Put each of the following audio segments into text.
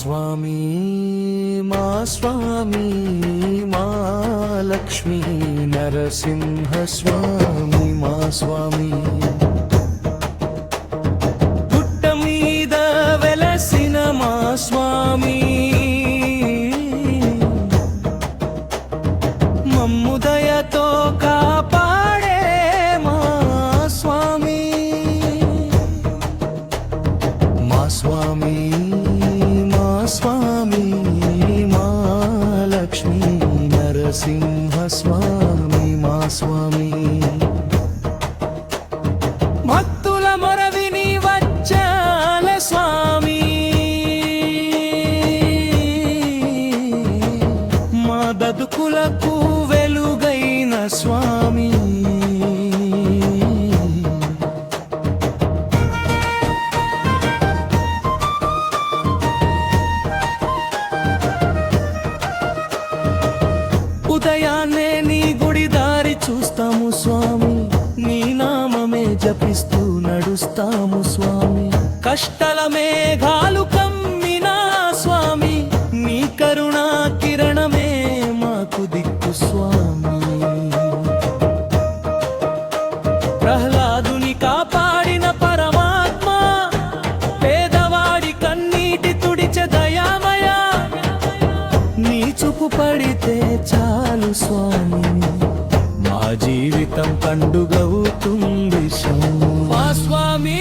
స్వామి మా స్వామి మా లక్ష్మీ నరసింహ స్వామి మా స్వామి గుట్ట మీద వెలసిన మా స్వామి మమ్ము దయతో కాపాడే మా స్వామి మా స్వామి మా స్వామి మా లక్ష్మీ నరసింహ స్వామి మా స్వామి భక్తుల మొరవిని వచ్చాల స్వామి మా బతుకులకు వెలుగైన స్వామి ఉదయాన్నే నీ గుడి దారి చూస్తాము స్వామి నీ నామమే జపిస్తూ నడుస్తాము స్వామి కష్టాల మేఘాలు కమ్మినా స్వామి నీ కరుణా కిరణమే మాకు దిక్కు స్వామి ప్రహ్లాదుని కాపాడిన పరమాత్మ పేదవాడి కన్నీటి తుడిచె దయామయ నీ చూపు పడితే చాలు స్వామి మా జీవితం పండుగవుతుంది మా స్వామి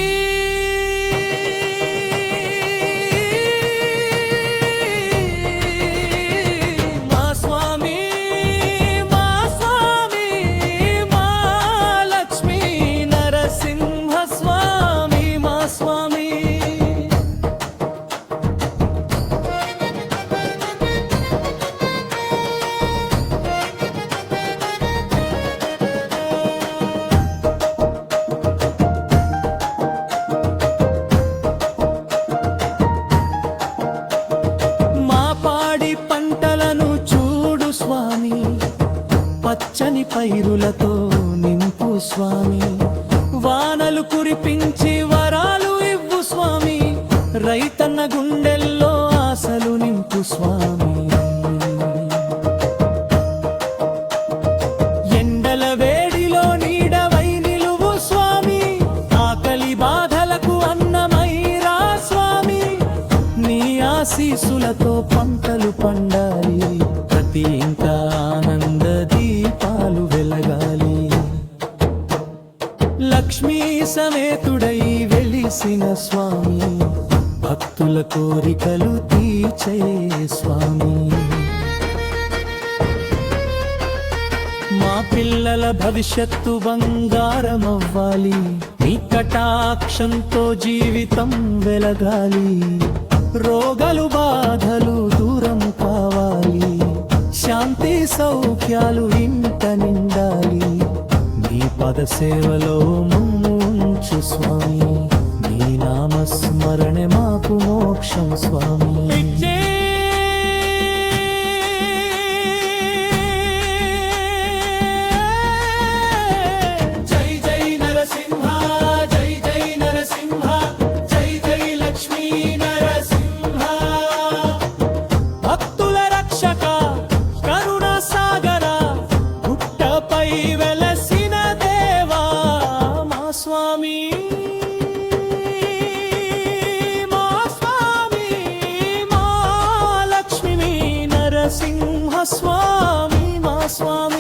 మా స్వామి మా స్వామి మా లక్ష్మీ నరసింహ స్వామి మా స్వామి పంటలను చూడు స్వామి పచ్చని పైరులతో నింపు స్వామి వానలు కురిపించి వరాలు ఇవ్వు స్వామి రైతన్న గుండెల్లో ఆశలు నింపు స్వామి ఎండల వేడిలో నీడవై నిలువు స్వామి ఆకలి బాధలకు అన్నమై రా స్వామి నీ ఆశీసులతో పంటలు పండాలి ప్రతి ఇంకా ఆనంద దీపాలు వెలగాలి లక్ష్మీ సమేతుడై వెలిసిన స్వామి భక్తుల కోరికలు తీర్చే స్వామి మా పిల్లల భవిష్యత్తు బంగారమవ్వాలి నీ కటాక్షంతో జీవితం వెలగాలి రోగాలు బాధలు దూరం కావాలి శాంతి సౌఖ్యాలు ఇంట నిండాలి నీ పద సేవలో మమ్ము ఉంచు స్వామి నీ నామస్మరణే మాకు మోక్షం స్వామి వెలసిన దేవా మా స్వామి మా స్వామి మా లక్ష్మీ నరసింహ స్వామి మా స్వామి